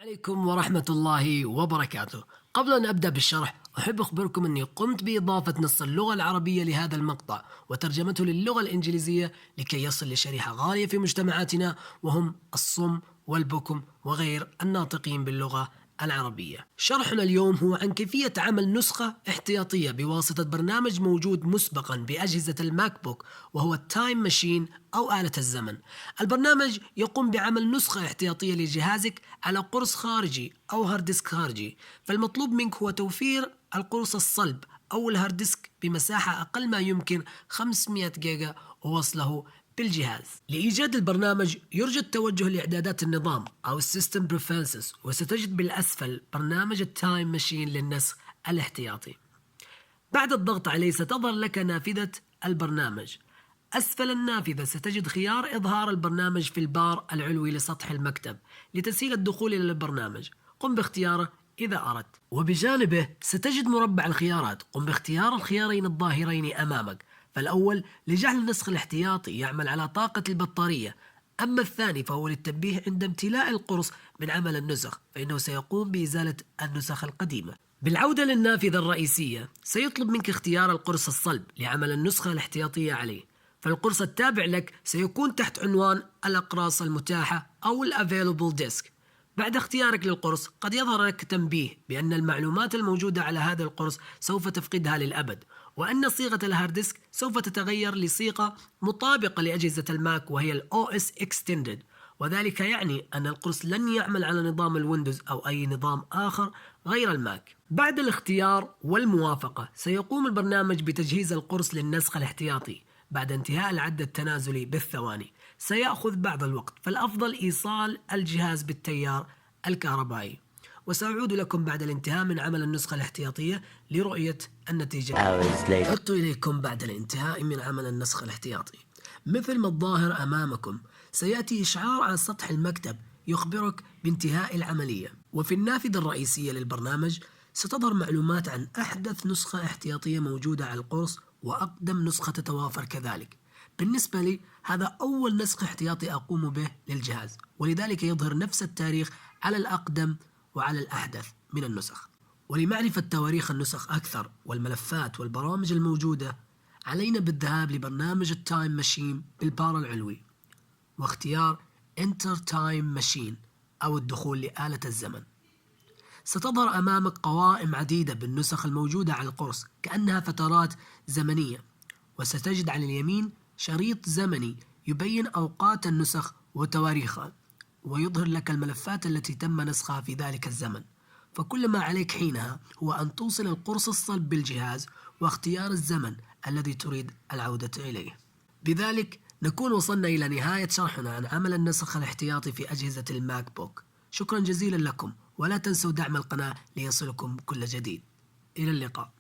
عليكم ورحمة الله وبركاته. قبل أن أبدأ بالشرح أحب أخبركم أني قمت بإضافة نص اللغة العربية لهذا المقطع وترجمته للغة الإنجليزية لكي يصل لشريحة غالية في مجتمعاتنا، وهم الصم والبكم وغير الناطقين باللغة العربية. شرحنا اليوم هو عن كيفية عمل نسخة احتياطية بواسطة برنامج موجود مسبقا بأجهزة الماك بوك، وهو التايم ماشين أو آلة الزمن. البرنامج يقوم بعمل نسخة احتياطية لجهازك على قرص خارجي أو هارد ديسك خارجي، فالمطلوب منك هو توفير القرص الصلب أو الهارد ديسك بمساحة أقل ما يمكن 500 جيجا ووصله بالجهاز. لإيجاد البرنامج يرجى التوجه لإعدادات النظام أو السيستم بريفرنسز، وستجد بالأسفل برنامج التايم ماشين للنسخ الاحتياطي. بعد الضغط عليه ستظهر لك نافذة البرنامج. أسفل النافذة ستجد خيار إظهار البرنامج في البار العلوي لسطح المكتب لتسهيل الدخول إلى البرنامج. قم باختياره إذا أردت، وبجانبه ستجد مربع الخيارات. قم باختيار الخيارين الظاهرين أمامك، فالأول لجعل النسخ الاحتياطي يعمل على طاقة البطارية، أما الثاني فهو للتنبيه عند امتلاء القرص من عمل النسخ، فإنه سيقوم بإزالة النسخ القديمة. بالعودة للنافذة الرئيسية سيطلب منك اختيار القرص الصلب لعمل النسخة الاحتياطية عليه، فالقرص التابع لك سيكون تحت عنوان الأقراص المتاحة أو Available Disk. بعد اختيارك للقرص قد يظهر لك تنبيه بأن المعلومات الموجودة على هذا القرص سوف تفقدها للأبد، وأن صيغة الهارد ديسك سوف تتغير لصيغة مطابقة لأجهزة الماك وهي OS Extended، وذلك يعني أن القرص لن يعمل على نظام الويندوز أو أي نظام آخر غير الماك. بعد الاختيار والموافقة سيقوم البرنامج بتجهيز القرص للنسخ الاحتياطي. بعد انتهاء العد التنازلي بالثواني سيأخذ بعض الوقت، فالأفضل إيصال الجهاز بالتيار الكهربائي. وسأعود لكم بعد الانتهاء من عمل النسخة الاحتياطية لرؤية النتيجة. عدت إليكم بعد الانتهاء من عمل النسخ الاحتياطي. مثل ما الظاهر أمامكم سيأتي إشعار على سطح المكتب يخبرك بانتهاء العملية، وفي النافذة الرئيسية للبرنامج ستظهر معلومات عن أحدث نسخة احتياطية موجودة على القرص وأقدم نسخة تتوافر كذلك. بالنسبة لي هذا أول نسخ احتياطي أقوم به للجهاز، ولذلك يظهر نفس التاريخ على الأقدم وعلى الأحدث من النسخ. ولمعرفة تواريخ النسخ أكثر والملفات والبرامج الموجودة علينا بالذهاب لبرنامج التايم ماشين بالبار العلوي واختيار Enter Time Machine أو الدخول لآلة الزمن. ستظهر أمامك قوائم عديدة بالنسخ الموجودة على القرص كأنها فترات زمنية، وستجد على اليمين شريط زمني يبين أوقات النسخ وتواريخها، ويظهر لك الملفات التي تم نسخها في ذلك الزمن. فكل ما عليك حينها هو أن توصل القرص الصلب بالجهاز واختيار الزمن الذي تريد العودة إليه. بذلك نكون وصلنا إلى نهاية شرحنا عن عمل النسخ الاحتياطي في أجهزة الماك بوك. شكرا جزيلا لكم، ولا تنسوا دعم القناة ليصلكم كل جديد. إلى اللقاء.